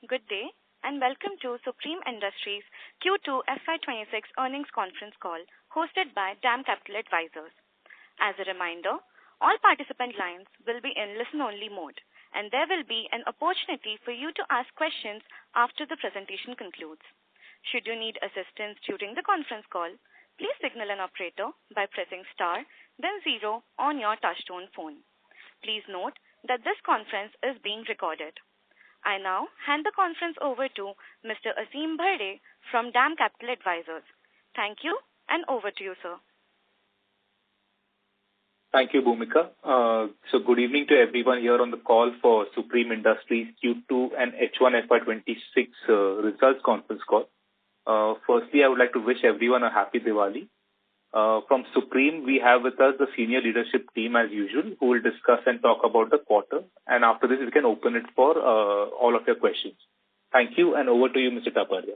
Good day, and welcome to Supreme Industries Q2FY26 earnings conference call hosted by DAM Capital Advisors. As a reminder, all participant lines will be in listen-only mode, and there will be an opportunity for you to ask questions after the presentation concludes. Should you need assistance during the conference call, please signal an operator by pressing star, then 0 on your touchtone phone. Please note that this conference is being recorded. I now hand the conference over to Mr. Aseem Bharde from DAM Capital Advisors. Thank you, and over to you, sir. Thank you, Bhumika. So good evening to everyone here on the call for Supreme Industries Q2 and H1 FY26 results conference call. Firstly, I would like to wish everyone a happy Diwali. From Supreme, we have with us the senior leadership team as usual, who will discuss and talk about the quarter. And after this, we can open it for all of your questions. Thank you, and over to you, Mr. Taparia.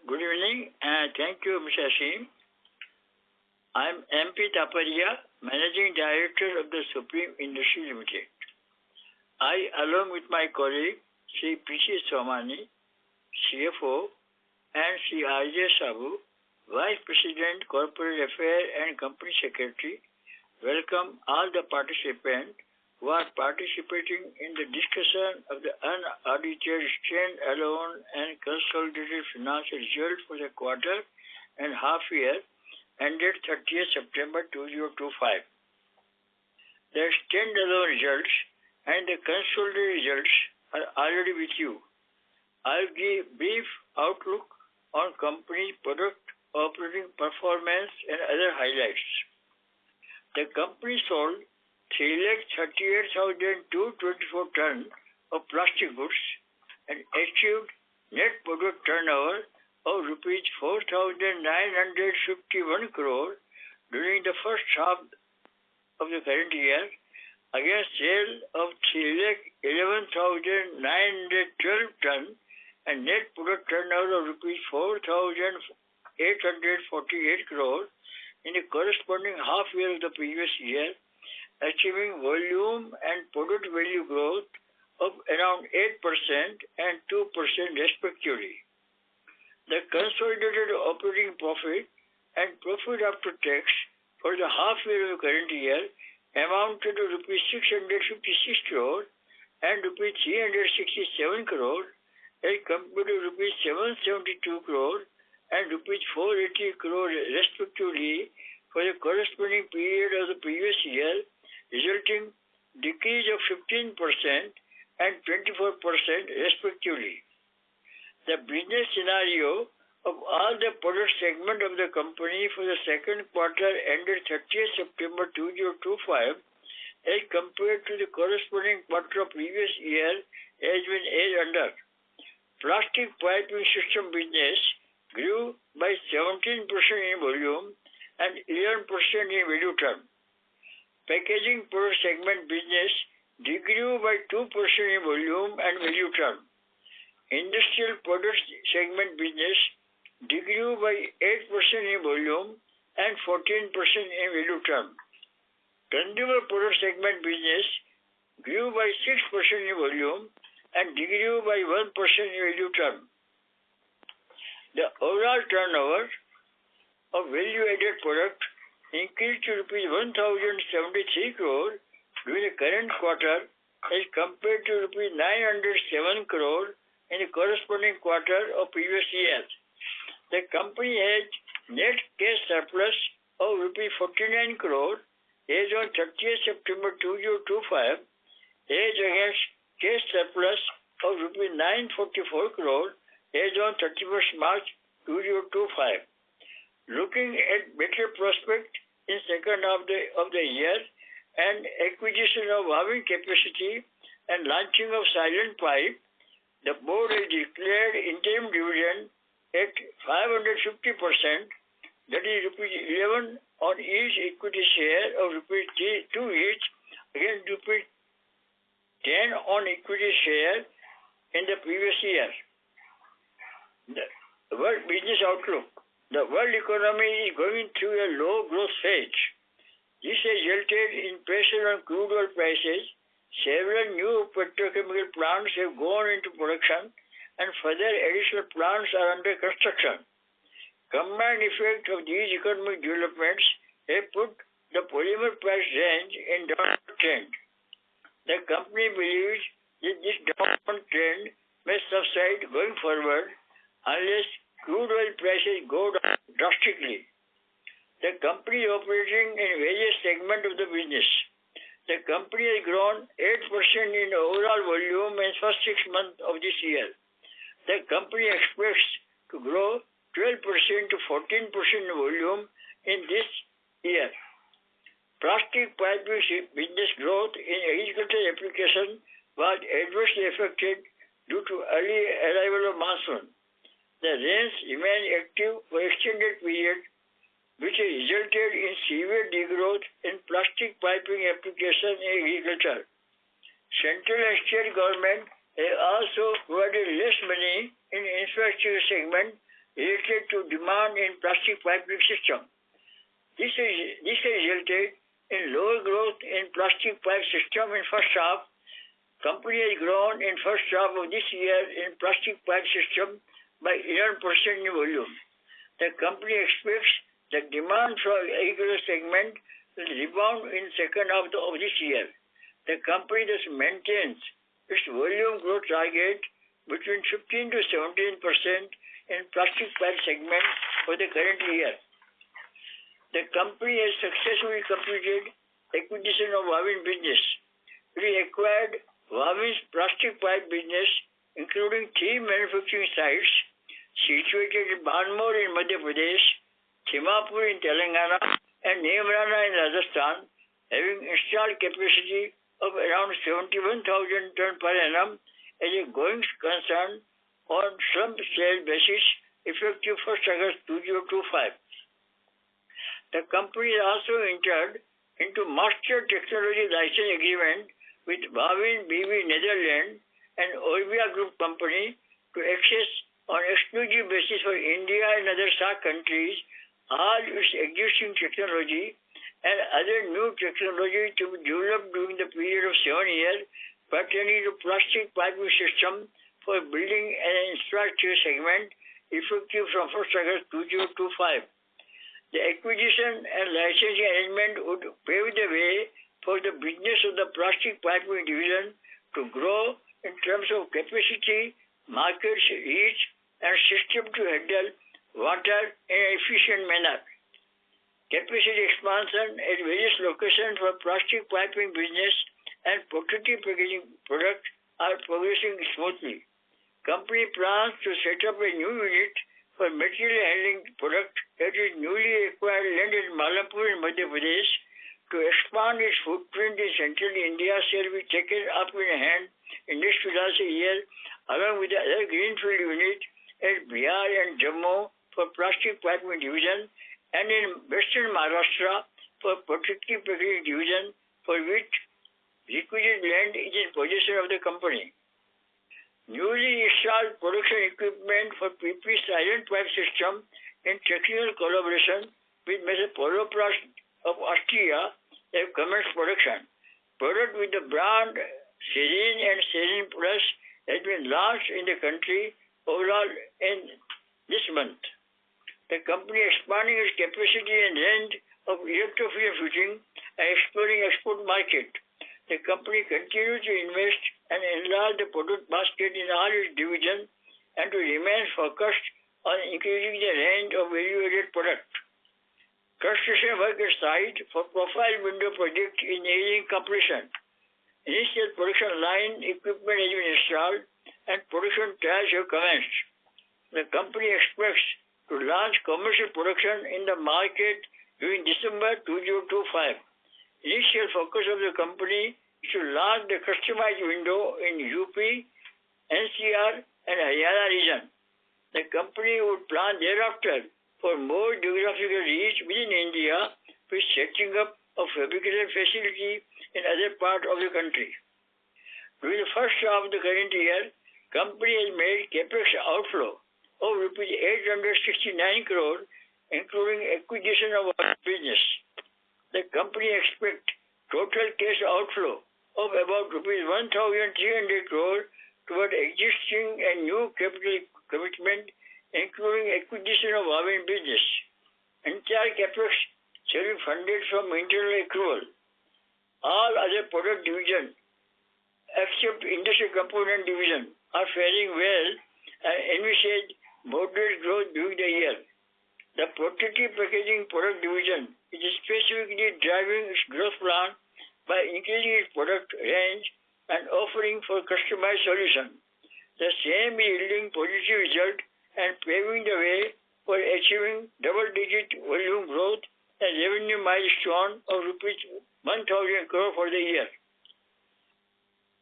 Good evening, and thank you, Mr. Aseem. I'm MP Taparia, Managing Director of the Supreme Industries Limited. I, along with my colleague, Sri P.C. Somani, CFO, and Sri R.J. Sabu, Vice President, Corporate Affairs and Company Secretary, welcome all the participants who are participating in the discussion of the unaudited stand-alone and consolidated financial results for the quarter and half year ended 30th September 2025. The stand-alone results and the consolidated results are already with you. I'll give brief outlook on company product operating performance and other highlights. The company sold 338,224 tons of plastic goods and achieved net product turnover of rupees 4,951 crore during the first half of the current year, against sale of 311,912 tons and net product turnover of rupees 4,848 crore in the corresponding half year of the previous year, achieving volume and product value growth of around 8% and 2% respectively. The consolidated operating profit and profit after tax for the half year of the current year amounted to rupees 656 crore and rupees 367 crore as compared to rupees 772 crore and rupees 480 crore respectively for the corresponding period of the previous year, resulting decrease of 15% and 24% respectively. The business scenario of all the product segment of the company for the second quarter ended 30th September 2025 as compared to the corresponding quarter of previous year has been as under. Plastic piping system business grew by 17% in volume and 11% in value term. Packaging product segment business degrew by 2% in volume and value term. Industrial products segment business degrew by 8% in volume and 14% in value term. Consumer product segment business grew by 6% in volume and degrew by 1% in value term. The overall turnover of value-added product increased to rupees 1,073 crore during the current quarter as compared to rupees 907 crore in the corresponding quarter of previous year. The company had net cash surplus of rupees 49 crore as on 30th September 2025 as against cash surplus of rupees 944 crore as on 31st March 2025. Looking at better prospect in second half of the year and acquisition of weaving capacity and launching of silent pipe, the board has declared interim dividend at 550%, that is rupees 11 on each equity share of rupees 2 each against rupees 10 on equity share in the previous year. The world business outlook. The world economy is going through a low growth phase. This has resulted in pressure on crude oil prices Several new petrochemical plants have gone into production and further additional plants are under construction. Combined effect of these economic developments have put the polymer price range in downward trend. The company believes that this downward trend may subside going forward unless crude oil prices go down drastically. The company is operating in various segments of the business. The company has grown 8% in overall volume in the first 6 months of this year. The company expects to grow 12% to 14% in volume in this year. Plastic piping business growth in agricultural application was adversely affected due to early arrival of monsoon. The rains remained active for extended period, which has resulted in severe degrowth in plastic piping application in agriculture. Central and state government have also provided less money in infrastructure segment related to demand in plastic piping system. This has resulted in lower growth in plastic pipe system in first half. Company has grown in first half of this year in plastic pipe system by 11% in volume. The company expects the demand for agricultural segment will rebound in second half of this year. The company thus maintains its volume growth target between 15 to 17% in plastic pipe segment for the current year. The company has successfully completed acquisition of Wavin business. We acquired Wavin's plastic pipe business, including 3 manufacturing sites situated in Banmore in Madhya Pradesh, Thimapur in Telangana, and Neemrana in Rajasthan, having installed capacity of around 71,000 tons per annum as a going concern on slump sale basis effective 1st August 2025. The company also entered into master technology license agreement with Wavin BV Netherlands and Orbia Group Company to access on exclusive basis for India and other SAARC countries all its existing technology and other new technology to be developed during the period of 7 years pertaining to plastic piping system for building and infrastructure segment effective from 1st August 2025. The acquisition and licensing arrangement would pave the way for the business of the plastic piping division to grow in terms of capacity, market reach, and system to handle water in an efficient manner. Capacity expansion at various locations for plastic piping business and protective packaging products are progressing smoothly. Company plans to set up a new unit for material handling product at its newly acquired land in Malapur in Madhya Pradesh. To expand its footprint in central India shall be taken up in hand in next financial year, along with the other greenfield unit at Bihar and Jammu for plastic piping division and in western Maharashtra for protective packaging division, for which requisite land is in possession of the company. Newly installed production equipment for PP silent pipe system in technical collaboration with Mr. Poloplast of Austria have commenced production. Product with the brand Serene and Serene Plus has been launched in the country overall in this month. The company expanding its capacity and range of electrofusion fitting and exploring export market. The company continues to invest and enlarge the product basket in all its divisions and to remain focused on increasing the range of value-added product. Construction work at site for profile window project is nearing completion. Initial production line equipment has been installed and production trials have commenced. The company expects to launch commercial production in the market during December 2025. Initial focus of the company is to launch the customized window in UP, NCR, and Haryana region. The company would plan thereafter for more geographical reach within India with setting up of fabrication facility in other parts of the country. During the first half of the current year, company has made capex outflow of rupees 869 crore, including acquisition of our business. The company expects total cash outflow of about rupees 1,300 crore toward existing and new capital commitment, including acquisition of Wavin business. Entire capex shall be funded from internal accrual. All other product divisions, except industrial component division, are faring well and envisage moderate growth during the year. The protective packaging product division is specifically driving its growth plan by increasing its product range and offering for customized solution. The same is yielding positive result and paving the way for achieving double-digit volume growth and revenue milestone of rupees 1,000 crore for the year.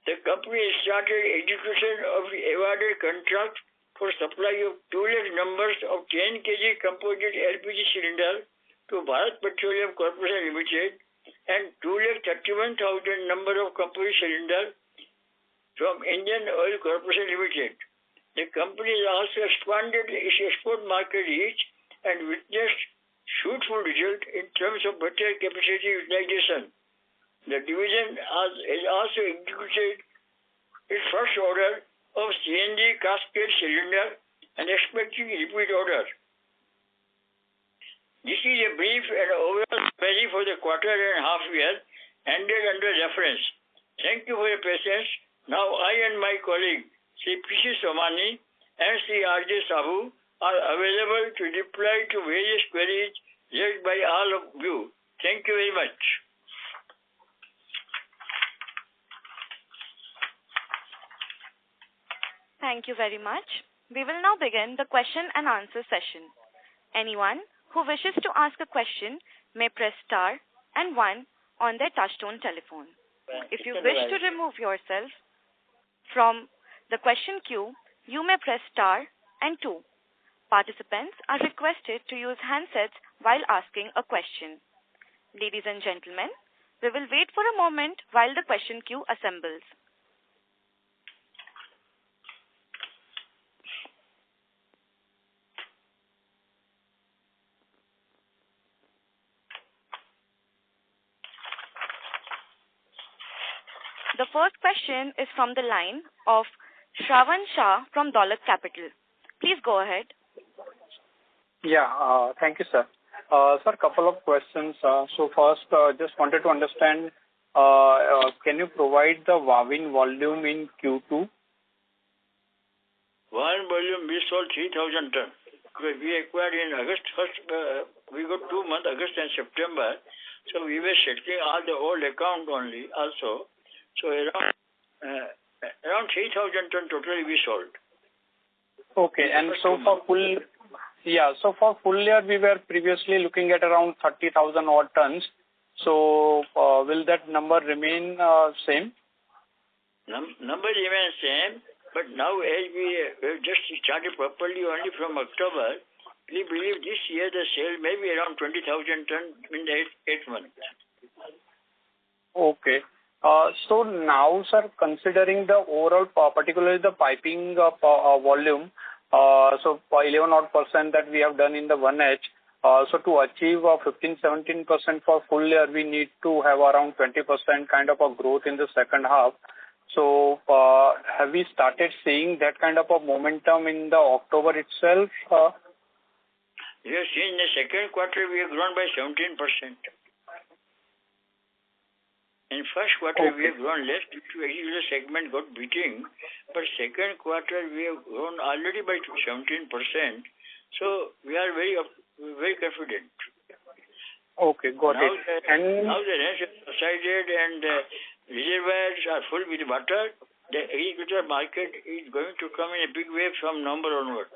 The company has started execution of the awarded contract for supply of 2 lakh numbers of 10 kg composite LPG cylinder to Bharat Petroleum Corporation Limited and 2,31,000 number of composite cylinder from Indian Oil Corporation Limited. The company has also expanded its export market reach and witnessed fruitful result in terms of better capacity utilization. The division has also executed its first order of CNG cascade cylinder and expecting repeat order. This is a brief and overall summary for the quarter and half year ended under reference. Thank you for your patience. Now I and my colleague, Sri P.C. Somani and Sri R.J. Sahu are available to reply to various queries raised by all of you. Thank you very much. Thank you very much. We will now begin the question and answer session. Anyone who wishes to ask a question may press star and 1 on their touchtone telephone. If you wish to remove yourself from the question queue, you may press star and 2. Participants are requested to use handsets while asking a question. Ladies and gentlemen, we will wait for a moment while the question queue assembles. The first question is from the line of Shravan Shah from Dolat Capital. Please go ahead. Yeah, thank you, sir. Sir, couple of questions. So first, just wanted to understand, can you provide the Wavin volume in Q2? Wavin volume we sold 3,000 tons. We acquired in August first. We got 2 months, August and September. So we were settling all the old account only also. So around 3,000 ton totally we sold. Okay, and so for full year we were previously looking at around 30,000 odd tons. So will that number remain same? Number remains same, but now as we have just started properly only from October, we believe this year the sale may be around 20,000 ton in the 8 months. Okay. So now, sir, considering the overall, particularly the piping volume, so 11% that we have done in the 1H, so to achieve 15-17% for full year, we need to have around 20% kind of a growth in the second half. So have we started seeing that kind of a momentum in the October itself? Yes, in the second quarter we have grown by 17%. In first quarter, we have grown less due to the segment got beating, but second quarter we have grown already by 17%. So we are very confident. Okay, got it. Now the rains have subsided and reservoirs are full with water. The agricultural market is going to come in a big way from November onward.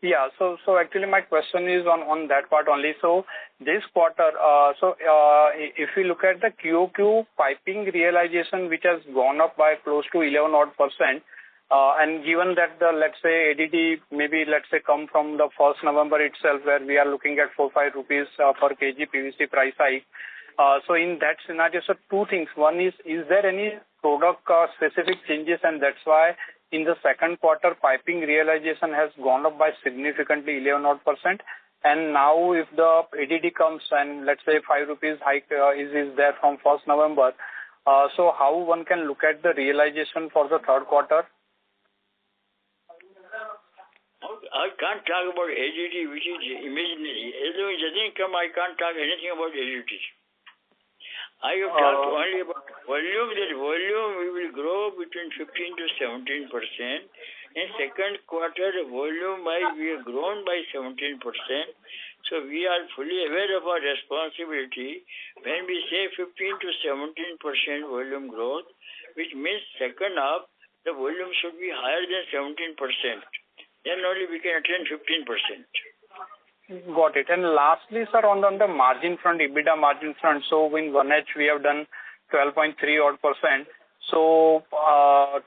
Yeah, so actually my question is on that part only. So this quarter, if you look at the QOQ piping realization, which has gone up by close to 11 odd %, and given that the, let's say, ADD maybe, let's say, come from the 1st November itself, where we are looking at 4-5 rupees per kg PVC price hike. So in that scenario, so two things. One is there any product specific changes, and that's why in the second quarter, piping realization has gone up by significantly 11 odd %. And now if the ADD comes and let's say 5 rupees hike is there from 1st November, So how one can look at the realization for the third quarter? I can't talk about AGT, which is imaginary. As long as it doesn't come, I can't talk anything about AGT. I have talked only about volume. That volume we will grow between 15 to 17%. In second quarter, the volume we have grown by 17%. So we are fully aware of our responsibility when we say 15 to 17% volume growth, which means second half the volume should be higher than 17%. Then only we can attain 15%. Got it. And lastly, sir, on the margin front, EBITDA margin front, so in 1H we have done 12.3 odd %. So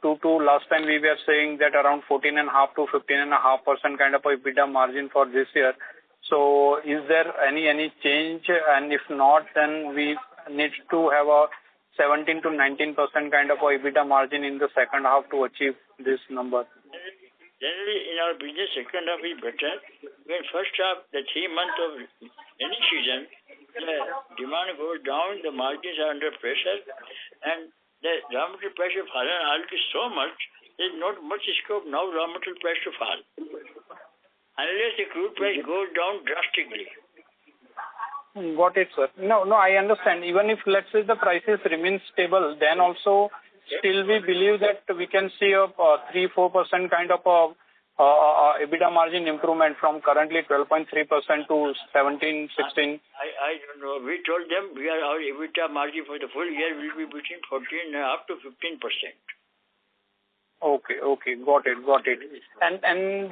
to last time we were saying that around 14.5 to 15.5% kind of a EBITDA margin for this year. So is there any change? And if not, then we need to have a 17 to 19% kind of a EBITDA margin in the second half to achieve this number. Generally, in our business, second half is better. When first half, the 3 months of any season, the demand goes down, the margins are under pressure, and the raw material price have fallen already so much, there is not much scope now raw material price to fall. Unless the crude price goes down drastically. Got it, sir. No, I understand. Even if, let's say, the prices remain stable, then also still we believe that we can see a 3-4% kind of a EBITDA margin improvement from currently 12.3% to 17, 16. I don't know. We told them our EBITDA margin for the full year will be between 14 up to 15%. Okay. Got it. And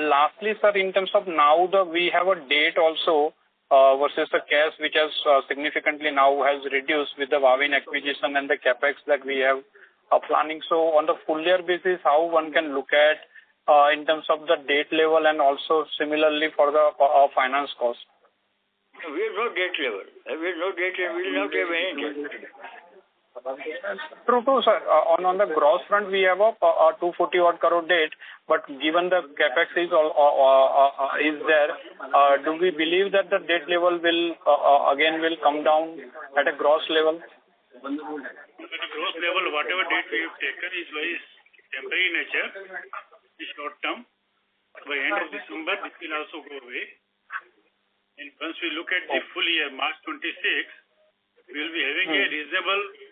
lastly, sir, in terms of now we have a date also versus the cash which has significantly now has reduced with the Wavin acquisition and the capex that we have planning. So on the full year basis, how one can look at in terms of the debt level and also similarly for the finance cost? We have no debt level. We will not have any debt. True, sir. On the gross front, we have a 240 odd crore debt, but given the capex is there, do we believe that the debt level will come down at a gross level? At the gross level, whatever debt we have taken is very temporary in nature, is short term. By end of December, this will also go away. And once we look at the full year, March 26, we will be having a reasonable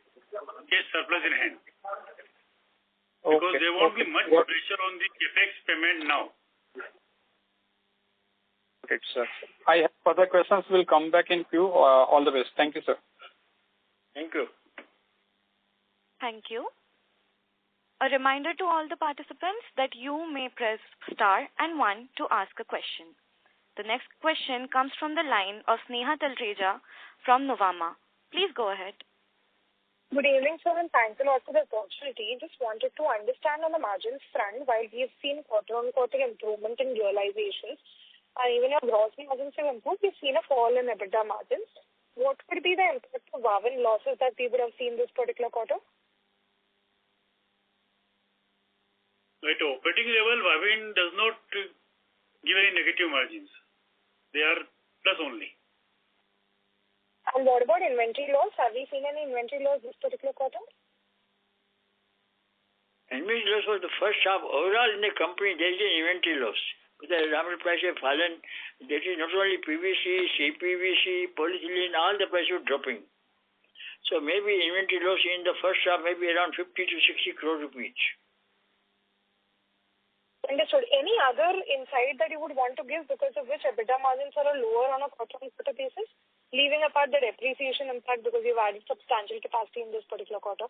cash surplus in hand. Because there won't be much pressure on the capex payment now. Okay, sir. I have further questions. Will come back in queue. All the best. Thank you, sir. Thank you. Thank you. A reminder to all the participants that you may press star and 1 to ask a question. The next question comes from the line of Sneha Talreja from Nuvama. Please go ahead. Good evening, sir, and thanks a lot for the opportunity. Just wanted to understand on the margins front, while we have seen quarter-on-quarter improvement in realizations, and even our gross margins have improved, we've seen a fall in EBITDA margins. What could be the impact of Wavin losses that we would have seen this particular quarter? At operating level, Wavin does not give any negative margins. They are plus only. And what about inventory loss? Have we seen any inventory loss this particular quarter? Inventory loss was the first half. Overall in the company, there is an inventory loss. The raw material price has fallen. That is not only PVC, CPVC, polyethylene, all the prices are dropping. So maybe inventory loss in the first half may be around 50 to 60 crore rupees. Understood. Any other insight that you would want to give because of which EBITDA margins are lower on a quarter-on-quarter basis, leaving apart the depreciation impact because you've added substantial capacity in this particular quarter?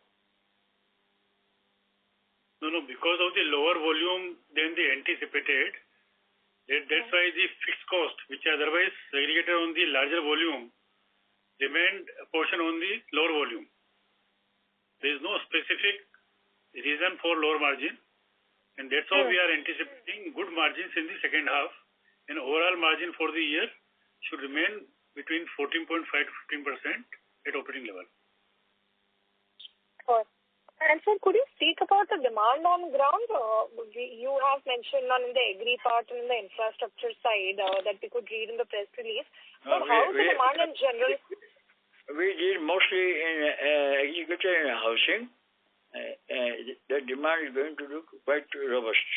No, because of the lower volume than they anticipated, that's why the fixed cost, which otherwise segregated on the larger volume, remained a portion on the lower volume. There is no specific reason for lower margin, and that's how we are anticipating good margins in the second half, and overall margin for the year should remain between 14.5 to 15% at operating level. And sir, could you speak about the demand on ground? You have mentioned on the agri part and the infrastructure side that we could read in the press release. But how is the demand in general? we deal mostly in agriculture and housing. The demand is going to look quite robust.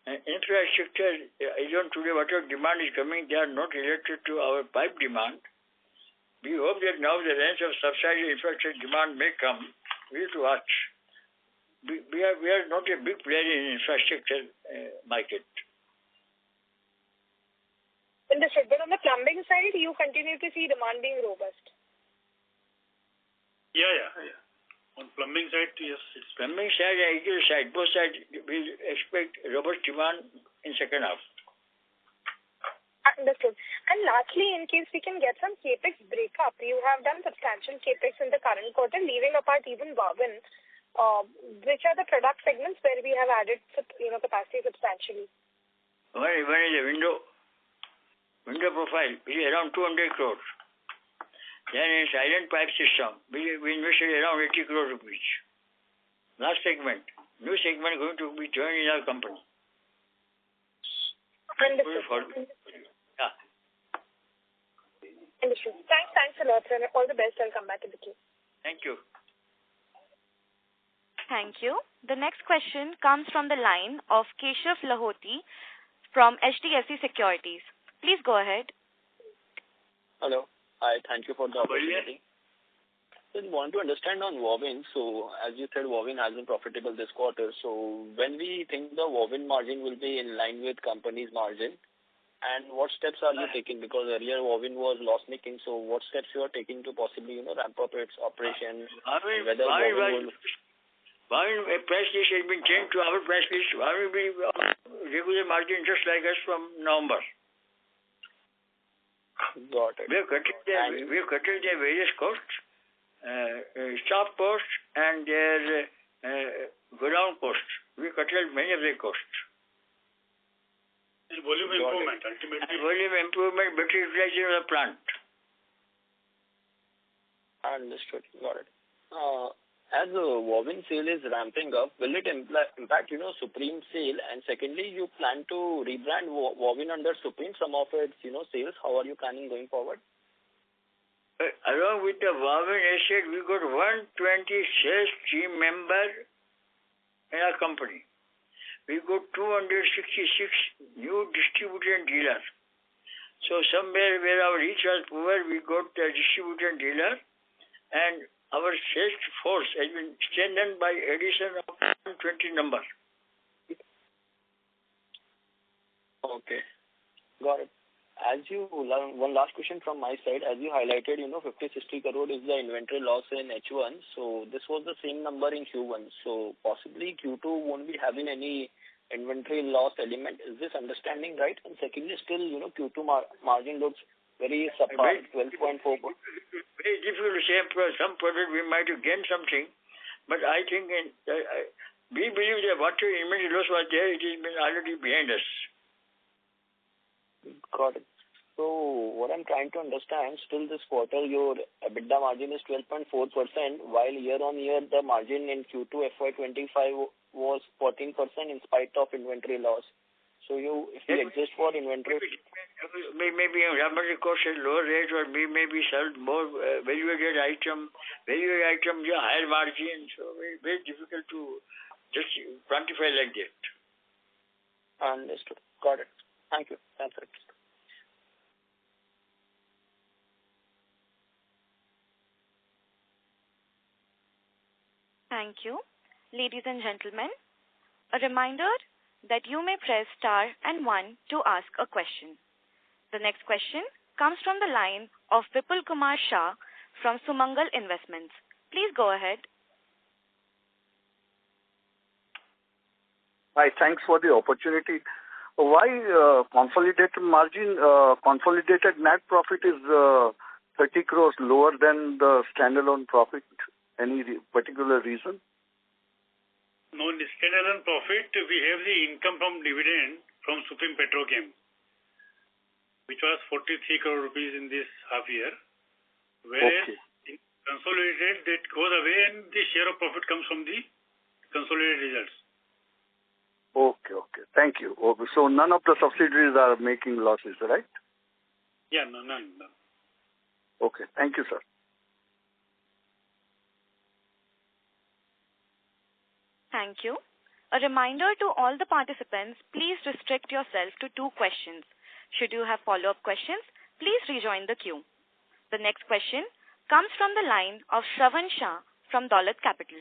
Infrastructure, even today, whatever demand is coming, they are not related to our pipe demand. We hope that now the range of subsidized infrastructure demand may come. We have to watch. We are not a big player in infrastructure market. Understood. But on the plumbing side, you continue to see demand being robust. Yeah. On plumbing side, yes. It's plumbing side and agriculture side, both sides, we expect robust demand in second half. Understood. And lastly, in case we can get some capex breakup, you have done substantial capex in the current quarter, leaving apart even Wavin. Which are the product segments where we have added capacity substantially? One is a window profile, which is around 200 crores. Then in silent pipe system, we invested around 80 crores rupees. Last segment, new segment going to be joined in our company. Understood. Yeah. Understood. Thanks a lot, sir. All the best. I'll come back to the queue. Thank you. Thank you. The next question comes from the line of Keshav Lahoti from HDFC Securities. Please go ahead. Hello. Hi. Thank you for the opportunity. Just want to understand on Wavin. So, as you said, Wavin has been profitable this quarter. So, when we think the Wavin margin will be in line with company's margin, and what steps are you taking? Because earlier Wavin was loss-making. So, what steps you are taking to possibly ramp up its operation? Whether Wavin price list has been changed to our price list. Wavin will be regular margin just like us from November. Got it. We have cut their various costs, staff costs, and their godown costs. We cut many of their costs. And volume improvement, ultimately. And volume improvement, better utilization of the plant. Understood. Got it. As the Wavin sale is ramping up, will it impact, Supreme sale? And secondly, you plan to rebrand Wavin under Supreme, some of its, sales. How are you planning going forward? Along with the Wavin asset, we got 120 sales team members in our company. We got 266 new distributor and dealers. So somewhere where our reach was poor, we got the distributor and dealer, and our sales force has been strengthened by addition of 120 numbers. Okay. Got it. One last question from my side. As you highlighted, 50-60 crore is the inventory loss in H1. So this was the same number in Q1. So possibly Q2 won't be having any inventory loss element. Is this understanding right? And secondly, still, Q2 margin looks very subpar, 12.4%. Very difficult to say. Some product we might have gained something, but I think we believe that whatever inventory loss was there, it has been already behind us. Got it. So what I'm trying to understand, still this quarter your EBITDA margin is 12.4%, while year on year the margin in Q2 FY25 was 14% in spite of inventory loss. So if you adjust for inventory, maybe raw material cost at lower rate, or we maybe sold more value-added item, higher margin. So very difficult to just quantify like that. Understood. Got it. Thank you. That's it. Thank you. Ladies and gentlemen, a reminder that you may press star and 1 to ask a question. The next question comes from the line of Vipul Kumar Shah from Sumangal Investments. Please go ahead. Hi, thanks for the opportunity. Why consolidated net profit is 30 crores lower than the standalone profit? Any particular reason? No, in the standalone profit, we have the income from dividend from Supreme Petrochem, which was 43 crore rupees in this half year. Whereas in consolidated, that goes away and the share of profit comes from the consolidated results. Okay. Thank you. So none of the subsidiaries are making losses, right? Yeah, none. Okay. Thank you, sir. Thank you. A reminder to all the participants, please restrict yourself to 2 questions. Should you have follow-up questions, please rejoin the queue. The next question comes from the line of Shravan Shah from Dolat Capital.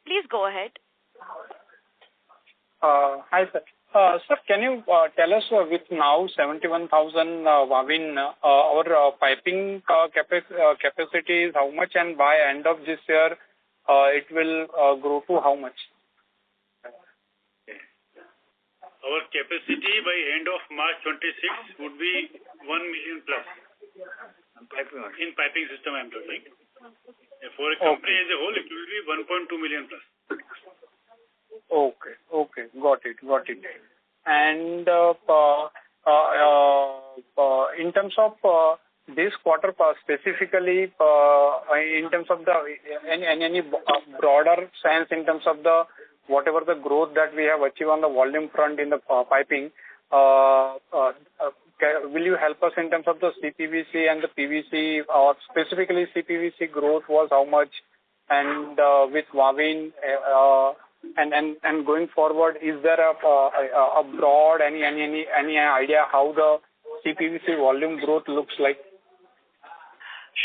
Please go ahead. Hi, sir. Sir, can you tell us with now 71,000 Wavin, our piping capacity is how much, and by end of this year it will grow to how much? Our capacity by end of March 26 would be 1 million plus. In piping system, I am talking. For a company as a whole, it will be 1.2 million plus. Okay. Got it. And in terms of this quarter, specifically in terms of the any broader sense in terms of the whatever the growth that we have achieved on the volume front in the piping, will you help us in terms of the CPVC and the PVC, or specifically CPVC growth was how much, and with Wavin and going forward, is there a broad any idea how the CPVC volume growth looks like?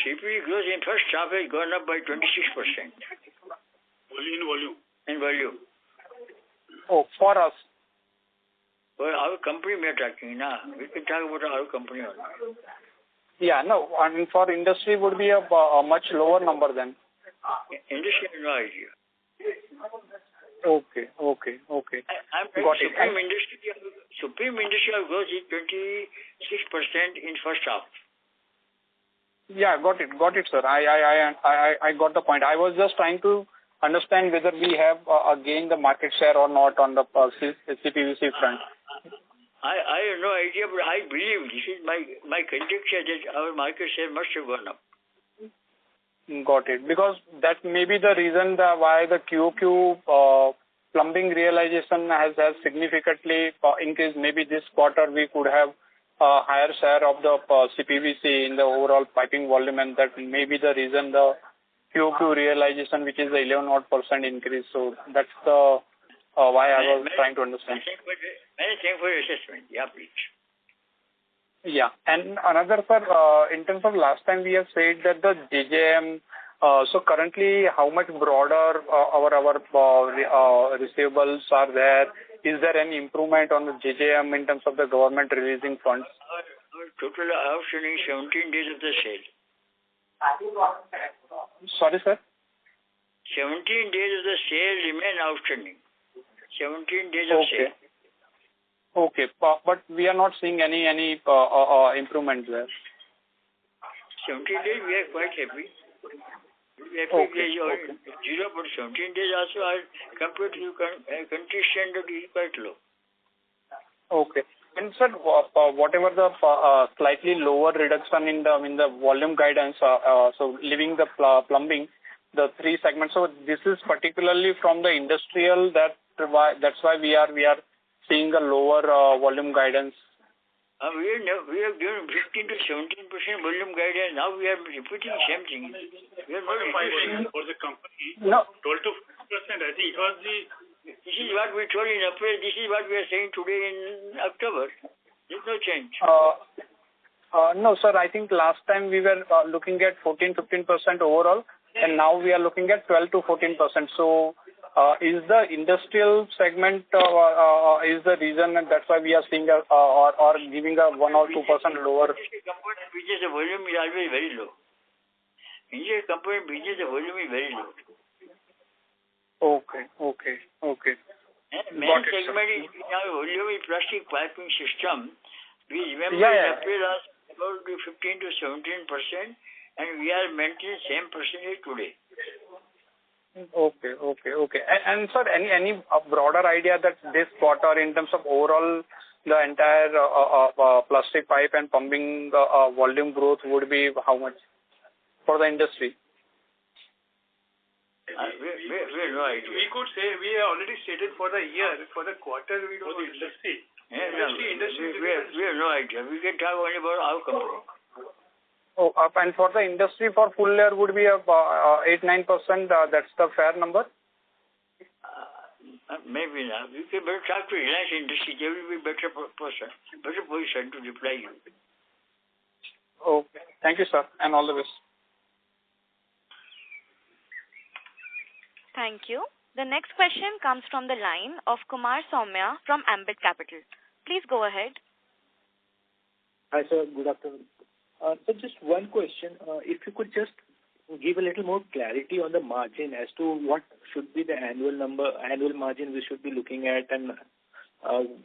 CPVC growth in first half has gone up by 26%. In volume. Oh, for us. For our company we are talking now. We can talk about our company only. Yeah, no, I mean for industry would be a much lower number then. Industry has no idea. Okay. I'm Got it. Supreme Industrial growth is 26% in first half. Yeah, got it, sir. I got the point. I was just trying to understand whether we have gained the market share or not on the CPVC front. I have no idea, but I believe this is my conjecture that our market share must have gone up. Got it. Because that may be the reason why the QOQ plumbing realization has significantly increased. Maybe this quarter we could have a higher share of the CPVC in the overall piping volume, and that may be the reason the QOQ realization, which is the 11% increase. So that's the why I was trying to understand. Many thanks for your assessment. Yeah, please. Yeah. And another, sir, in terms of last time we have said that the JJM, so currently how much broader our receivables are there? Is there any improvement on the JJM in terms of the government releasing funds? Our total outstanding 17 days of the sale. Sorry, sir? 17 days of the sale remain outstanding. 17 days of sale. Okay, but we are not seeing any improvement there. 17 days we are quite happy. Zero, but 17 days also are compared to country standard is quite low. Okay. And sir, whatever the slightly lower reduction in the volume guidance, so leaving the plumbing, the 3 segments. So this is particularly from the industrial. That's why we are seeing a lower volume guidance. We have given 15 to 17% volume guidance. Now we are repeating the same thing. We are not repeating for the company. No. 12 to 5%. I think it was the. This is what we told in April. This is what we are saying today in October. There's no change. No, sir. I think last time we were looking at 14-15% overall, and now we are looking at 12 to 14%. So. Is the industrial segment is the reason, and that's why we are seeing or giving a 1 or 2% lower? Business the volume is always very low. Indian company business the volume is very low. Okay. And main segment is our volume is plastic piping system. We remember in April last about 15 to 17%, and we are maintaining same percentage today. Okay. And sir, any broader idea that this quarter in terms of overall the entire plastic pipe and pumping volume growth would be how much for the industry? We have no idea. We could say we have already stated for the year, for the quarter we don't know industry. Industry. We have no idea. We can talk only about our company. Oh, and for the industry for full year would be 8-9%. That's the fair number. Maybe not. You can better talk to Reliance Industries. They will be better position to reply you. Okay. Thank you, sir, and all the best. Thank you. The next question comes from the line of Kumar Soumya from Ambit Capital. Please go ahead. Hi, sir. Good afternoon. So just one question. If you could just give a little more clarity on the margin as to what should be the annual margin we should be looking at, and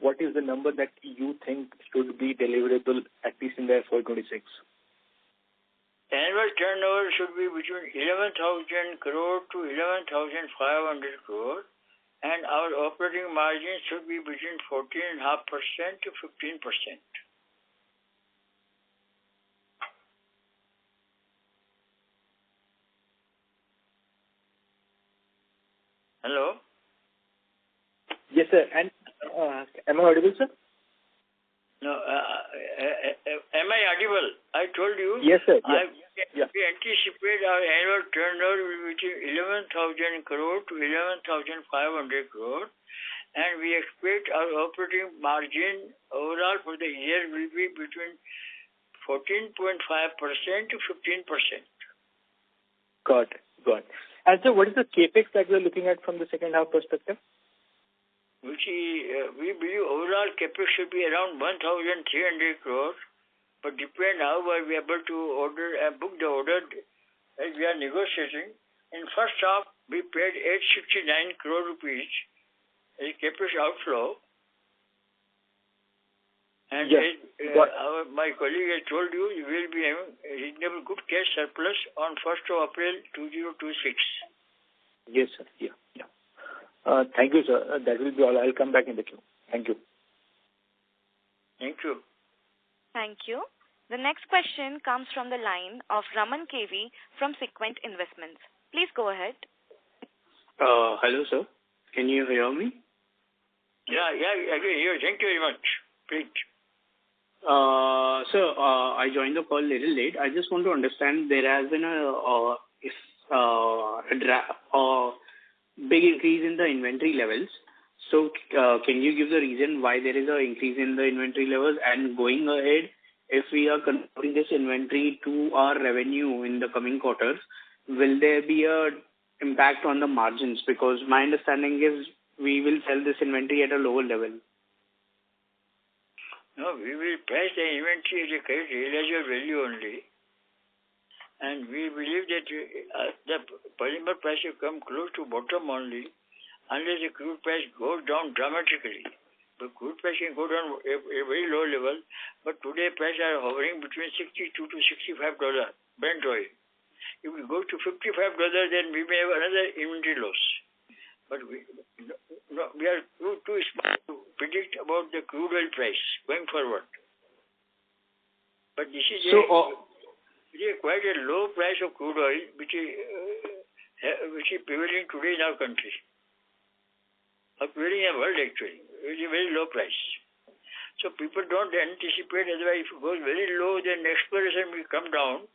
what is the number that you think should be deliverable at least in the FY26? Annual turnover should be between 11,000 crore to 11,500 crore, and our operating margin should be between 14.5% to 15%. Hello? Yes, sir. And am I audible, sir? No. Am I audible? I told you. Yes, sir. We anticipate our annual turnover will be between 11,000 crore to 11,500 crore, and we expect our operating margin overall for the year will be between 14.5% to 15%. Got it. And so what is the capex that we're looking at from the second half perspective? Which we believe overall capex should be around 1,300 crore, but depend how we are able to order and book the order as we are negotiating. In first half, we paid 869 crore rupees as capex outflow. And yes. My colleague has told you, we will be having a reasonable good cash surplus on 1st of April 2026. Yes, sir. Yeah. Thank you, sir. That will be all. I'll come back in the queue. Thank you. Thank you. Thank you. The next question comes from the line of Raman KV from Sequent Investments. Please go ahead. Hello, sir. Can you hear me? Yeah, I can hear. Thank you very much. Great. Sir, I joined the call a little late. I just want to understand there has been a big increase in the inventory levels. So can you give the reason why there is an increase in the inventory levels, and going ahead, if we are converting this inventory to our revenue in the coming quarters, will there be a impact on the margins? Because my understanding is we will sell this inventory at a lower level. No, we will price the inventory at a correct realizable value only. And we believe that the polymer price will come close to bottom only unless the crude price goes down dramatically. The crude price can go down a very low level, but today prices are hovering between $62 to $65 Brent oil. If we go to $55, then we may have another inventory loss. But we are too small to predict about the crude oil price going forward. But this is quite a low price of crude oil, which is prevailing today in our country. Prevailing in the world actually. It is a very low price. So people don't anticipate, otherwise if it goes very low, then exploration will come down,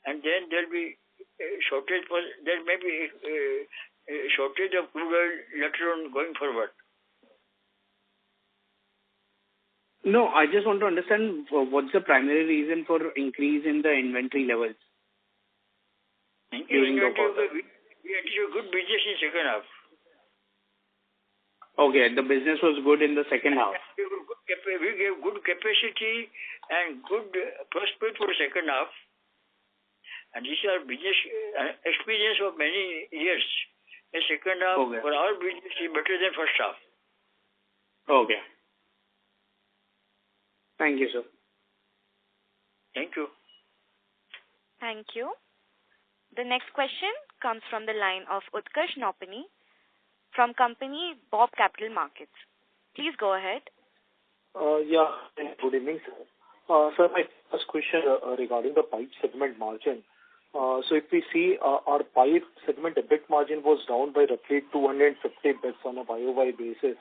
and then there will be a shortage. There may be a shortage of crude oil later on going forward. No, I just want to understand what's the primary reason for increase in the inventory levels during the quarter. We anticipate good business in second half. Okay, the business was good in the second half. We gave good capacity and good prospect for second half. And this is our business experience of many years. The second half for our business is better than first half. Okay. Thank you, sir. Thank you. Thank you. The next question comes from the line of Utkarsh Nopany from company Bob Capital Markets. Please go ahead. Good evening, sir. Sir, my first question regarding the pipe segment margin. So if we see our pipe segment EBIT margin was down by roughly 250 bps on a YOY basis.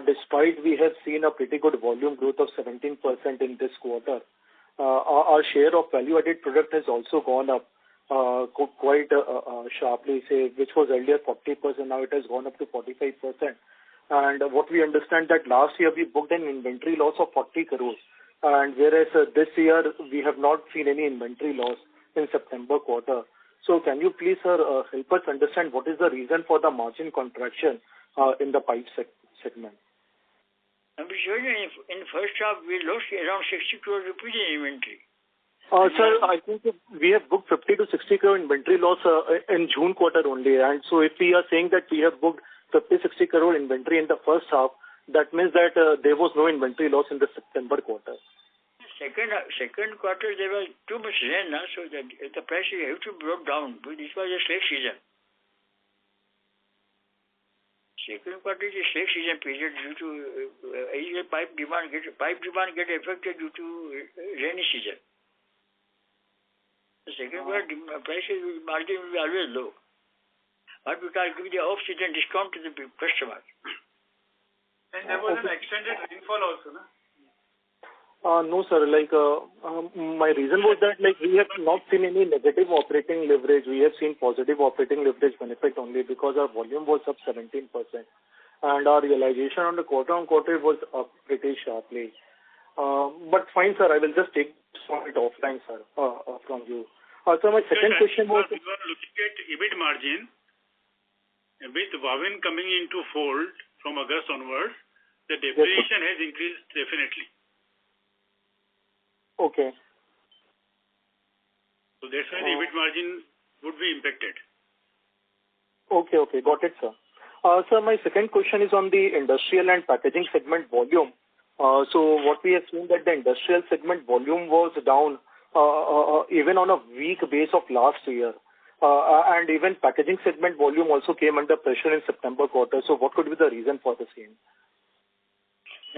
Despite we have seen a pretty good volume growth of 17% in this quarter, our share of value-added product has also gone up. quite sharply, say, which was earlier 40%, now it has gone up to 45%. And what we understand that last year we booked an inventory loss of 40 crores. And whereas this year we have not seen any inventory loss in September quarter. So can you please, sir, help us understand what is the reason for the margin contraction in the pipe segment? I'm sure in first half we lost around 60 crore rupees in inventory. Sir, I think we have booked 50 to 60 crore inventory loss in June quarter only. And so if we are saying that we have booked 50, 60 crore inventory in the first half, that means that there was no inventory loss in the September quarter. Second quarter there was too much rain, so that the price have to brought down. This was a slack season. Second quarter is a slack season period due to pipe demand get affected due to rainy season. The second quarter prices margin will be always low. But we can give the off-season discount to the customers. And there was an extended rainfall also, no? No, sir. My reason was that we have not seen any negative operating leverage. We have seen positive operating leverage benefit only because our volume was up 17%. And our realization on the quarter-on-quarter was up pretty sharply. But fine, sir, I will just take it offline, sir, from you. So my second question was... You are looking at EBIT margin with Wavin coming into fold from August onwards, the depreciation has increased definitely. Okay. So that's why the EBIT margin would be impacted. Okay, got it, sir. Sir, my second question is on the industrial and packaging segment volume. So what we have seen that the industrial segment volume was down even on a weak base of last year. And even packaging segment volume also came under pressure in September quarter. So what could be the reason for the same?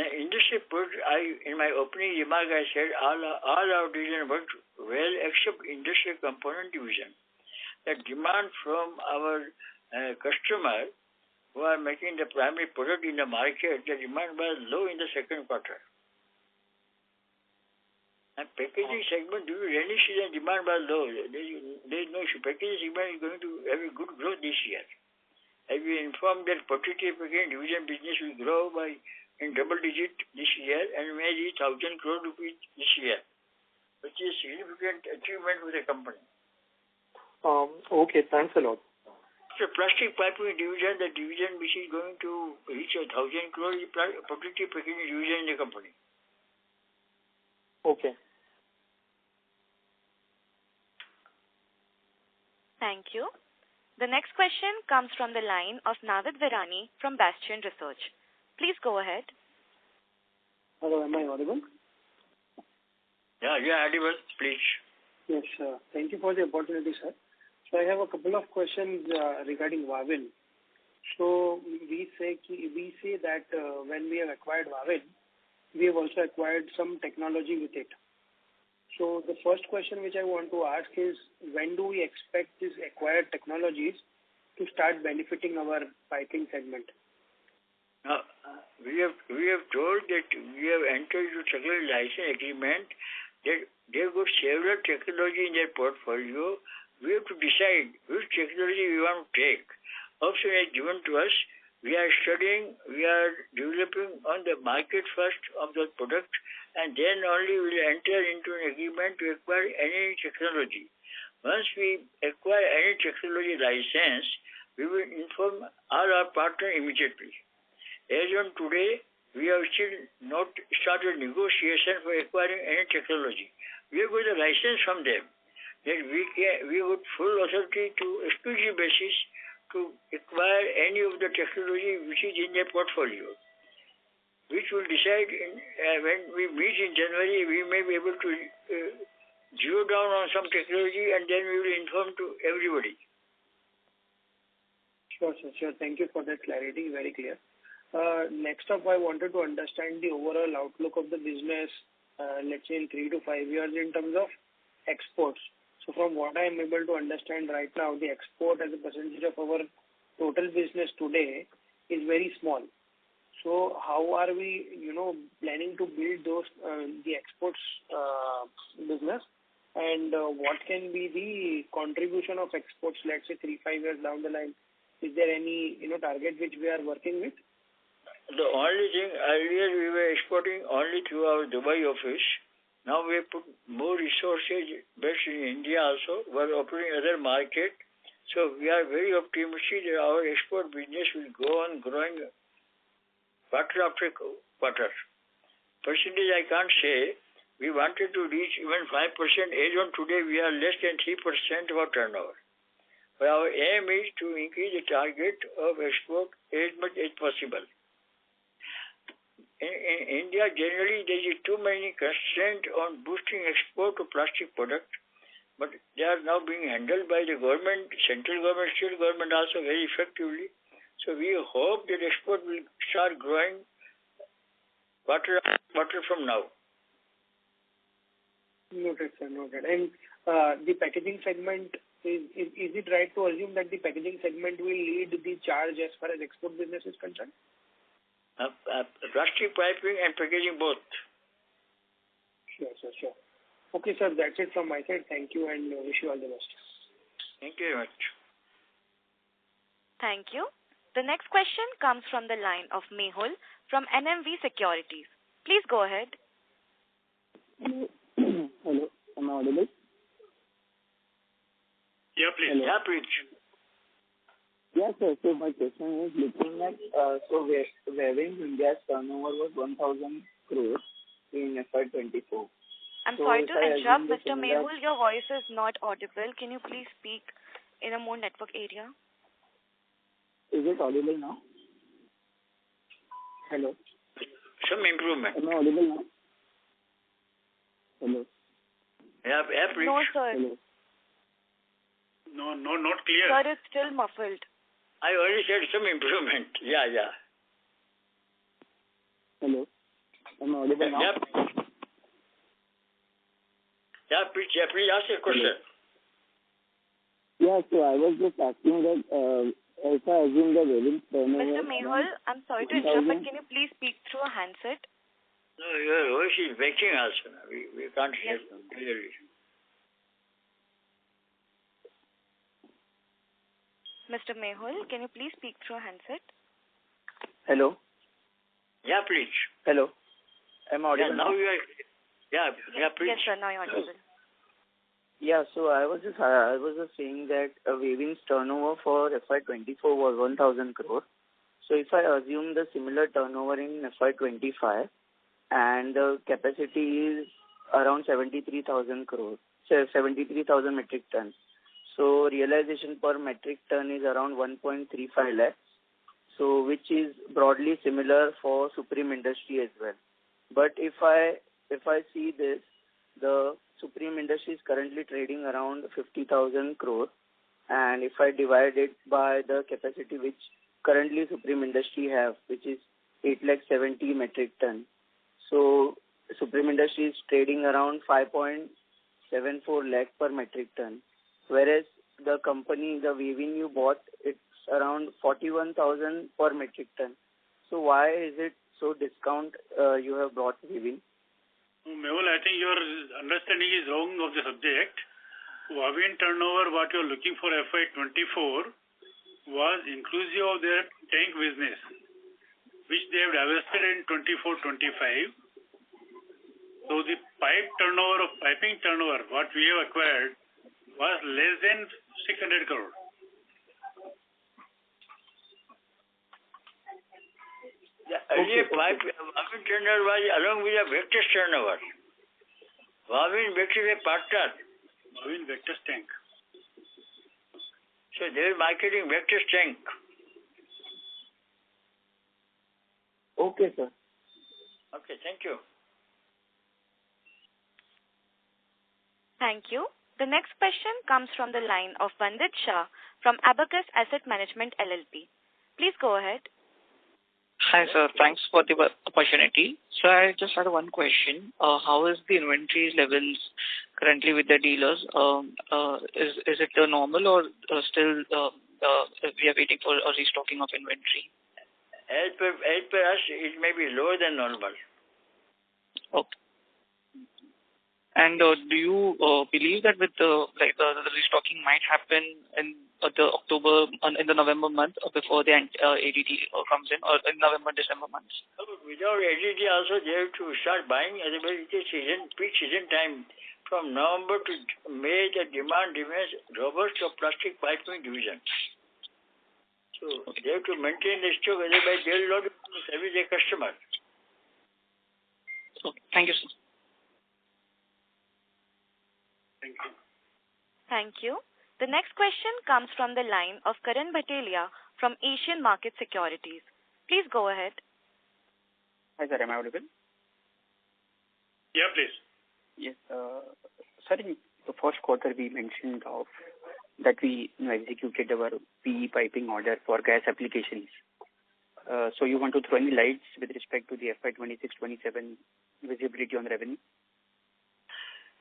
Industry in my opening remark, I said all our division worked well except industrial component division. The demand from our customer who are making the primary product in the market, the demand was low in the second quarter. And packaging segment due to rainy season demand was low. There is no issue. Packaging segment is going to have a good growth this year. As we informed that particular packaging division business will grow by in double digit this year and may reach 1,000 crore rupees this year, which is significant achievement for the company. Okay, thanks a lot. So plastic piping division, the division which is going to reach 1,000 crore is particular packaging division in the company. Okay. Thank you. The next question comes from the line of Navid Virani from Bastion Research. Please go ahead. Hello, am I audible? Yeah, audible, please. Yes, sir. Thank you for the opportunity, sir. So I have a couple of questions regarding Wavin. So we say that when we have acquired Wavin, we have also acquired some technology with it. So the first question which I want to ask is, when do we expect these acquired technologies to start benefiting our piping segment? We have told that we have entered into technology license agreement that they have got several technology in their portfolio. We have to decide which technology we want to take. Option is given to us. We are studying, we are developing on the market first of the product, and then only we will enter into an agreement to acquire any technology. Once we acquire any technology license, we will inform all our partners immediately. As on today, we have still not started negotiation for acquiring any technology. We have got a license from them that we got full authority to exclusive basis to acquire any of the technology which is in their portfolio, which will decide when we meet in January, we may be able to zero down on some technology and then we will inform to everybody. Sure, sir. Sure. Thank you for that clarity. Very clear. Next up, I wanted to understand the overall outlook of the business, let's say in 3 to 5 years in terms of exports. So from what I am able to understand right now, the export as a percentage of our total business today is very small. So how are we, planning to build those the exports business? And what can be the contribution of exports, let's say 3-5 years down the line? Is there any target which we are working with? The only thing, earlier we were exporting only through our Dubai office. Now we put more resources based in India also. We're opening other market. So we are very optimistic that our export business will go on growing quarter after quarter. Percentage I can't say. We wanted to reach even 5%. As on today, we are less than 3% of our turnover. But our aim is to increase the target of export as much as possible. In India, generally, there is too many constraints on boosting export of plastic products, but they are now being handled by the government, central government, state government also very effectively. So we hope that export will start growing quarter from now. Noted, sir. Noted. And the packaging segment, is it right to assume that the packaging segment will lead the charge as far as export business is concerned? Plastic piping and packaging both. Sure, sir, sure. Okay, sir, that's it from my side. Thank you and wish you all the best. Thank you very much. Thank you. The next question comes from the line of Mehul from NMV Securities. Please go ahead. Hello, am I audible? Yeah, please. Hello. Yeah, please. Yes, sir. So my question is looking at, Wavin India's turnover was 1,000 crores in FY24. I'm sorry to interrupt, Mr. Mehul, your voice is not audible. Can you please speak in a more network area? Is it audible now? Hello? Some improvement. Am I audible now? Hello? Yeah, please. No, sir. Hello? No, not clear. Sir, it's still muffled. I already said some improvement. Yeah. Hello? Am I audible now? Yeah, please ask your question. Yeah, so I was just asking that if I assume the Wavin turnover... Mr. Mehul, I'm sorry to interrupt, but can you please speak through a handset? No, your voice is breaking also. We can't hear clearly. Mr. Mehul, can you please speak through a handset? Hello? Yeah, please. Hello? Am I audible now? You are... Yeah, please. Yes, sir, now you're audible. Yeah, so I was just saying that Wavin's turnover for FY24 was 1,000 crores. So if I assume the similar turnover in FY25 and the capacity is around 73,000 metric tons. So realization per metric ton is around 1.35 lakhs. So which is broadly similar for Supreme Industry as well. But if I see this, the Supreme Industry is currently trading around 50,000 crores, and if I divide it by the capacity which currently Supreme Industry have, which is 870 metric ton, so Supreme Industry is trading around 5.74 lakh per metric ton, whereas the company, the Wavin you bought, it's around 41,000 per metric ton. So why is it so discount you have brought Wavin? Mehul, I think your understanding is wrong of the subject. Wavin turnover, what you are looking for FY24, was inclusive of their tank business, which they have divested in 24-25. So the piping turnover, what we have acquired, was less than 600 crore. Earlier Wavin turnover was along with the Vector's turnover. Wavin Vector is a partner. Wavin Vector's tank. So they are marketing Vector's tank. Okay, sir. Okay, thank you. Thank you. The next question comes from the line of Vandit Shah from Abacus Asset Management LLP. Please go ahead. Hi, sir. Thanks for the opportunity. So I just had one question. How is the inventory levels currently with the dealers? Is it normal or still we are waiting for a restocking of inventory? As per us, it may be lower than normal. Okay. And do you believe that with the restocking might happen in the November month before the ADD comes in, or in November, December months? Without ADD also they have to start buying, otherwise it is peak season time. From November to May, the demand remains robust of plastic piping division. So they have to maintain the stock, otherwise they will not service their customer. Okay. Thank you, sir. Thank you. Thank you. The next question comes from the line of Karan Bhatelia from Asian Market Securities. Please go ahead. Hi, sir. Am I audible? Yeah, please. Yes. Sir, in the first quarter, we mentioned that we executed our PE piping order for gas applications. So you want to throw any lights with respect to the FY26-27 visibility on revenue?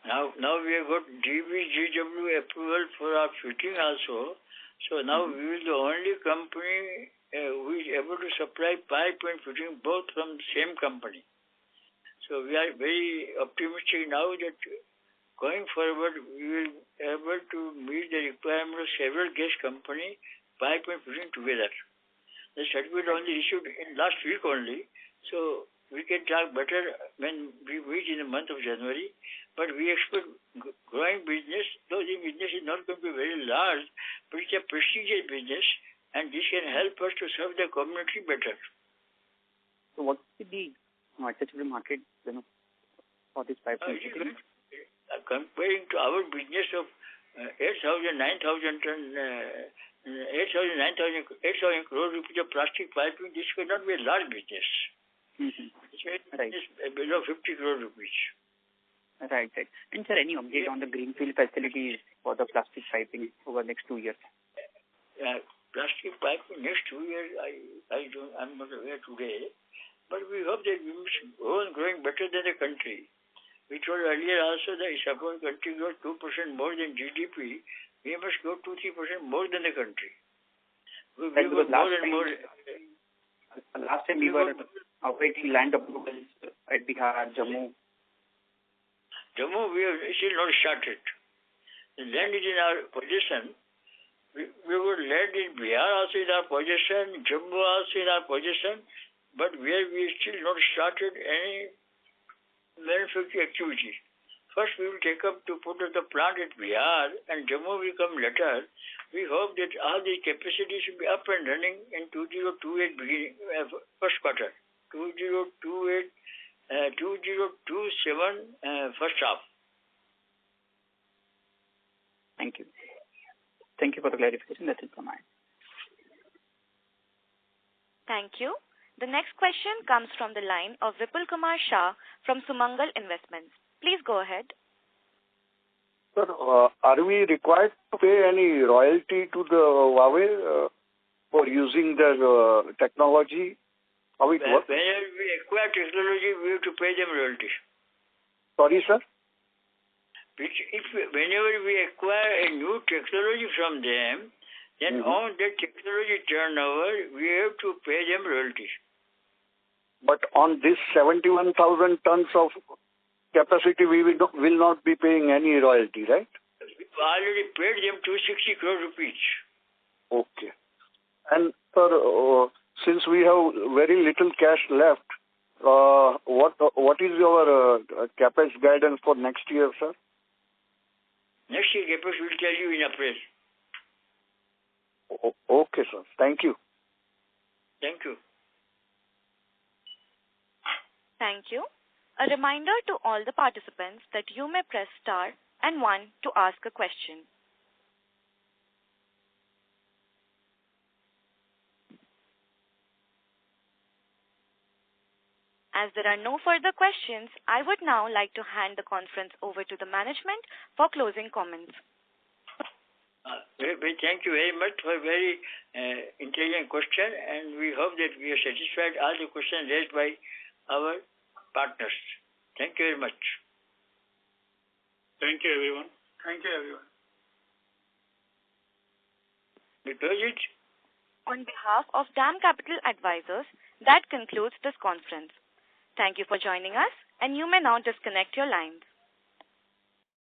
Now we have got DBGW approval for our fitting also. So now we will be the only company who is able to supply pipe and fitting both from the same company. So we are very optimistic now that going forward we will be able to meet the requirement of several gas company pipe and fitting together. The certificate only issued in last week only. So we can talk better when we reach in the month of January. But we expect growing business, though the business is not going to be very large, but it's a prestigious business, and this can help us to serve the community better. So what is the accessible market, for this pipe? Comparing to our business of 8,000 crore rupees of plastic piping, this cannot be a large business. Mm-hmm. Right. Below 50 crore rupees. Right. And sir, any update on the greenfield facilities for the plastic piping over the next 2 years? Plastic piping next 2 years, I'm not aware today, but we hope that we must go on growing better than the country. We told earlier also that if suppose country grows 2% more than GDP, we must grow 2-3% more than the country. We go more and more. Last time we were awaiting land approvals at Bihar, Jammu. We have still not started. The land is in our possession. We would land in Bihar also in our possession, Jammu also in our possession, but where we still not started any manufacturing activity. First we will take up to put up the plant at Bihar, and Jammu will come later. We hope that all the capacities will be up and running in 2028 beginning, first quarter, 2027 first half. Thank you. Thank you for the clarification. That's it from my end. Thank you. The next question comes from the line of Vipul Kumar Shah from Sumangal Investments. Please go ahead. Sir, are we required to pay any royalty to the Huawei for using their technology? How it works? Whenever we acquire technology, we have to pay them royalty. Sorry, sir? Whenever we acquire a new technology from them, then on that technology turnover, we have to pay them royalties. But on this 71,000 tons of capacity, we will not be paying any royalty, right? We've already paid them 260 crore rupees. Okay. And sir, since we have very little cash left, what is your CapEx guidance for next year, sir? Next year CapEx will tell you in April. Okay, sir. Thank you. Thank you. Thank you. A reminder to all the participants that you may press star and 1 to ask a question. As there are no further questions, I would now like to hand the conference over to the management for closing comments. We thank you very much for a very intelligent question, and we hope that we have satisfied all the questions raised by our partners. Thank you very much. Thank you, everyone. Thank you, everyone. We close it. On behalf of DAM Capital Advisors, that concludes this conference. Thank you for joining us, and you may now disconnect your lines.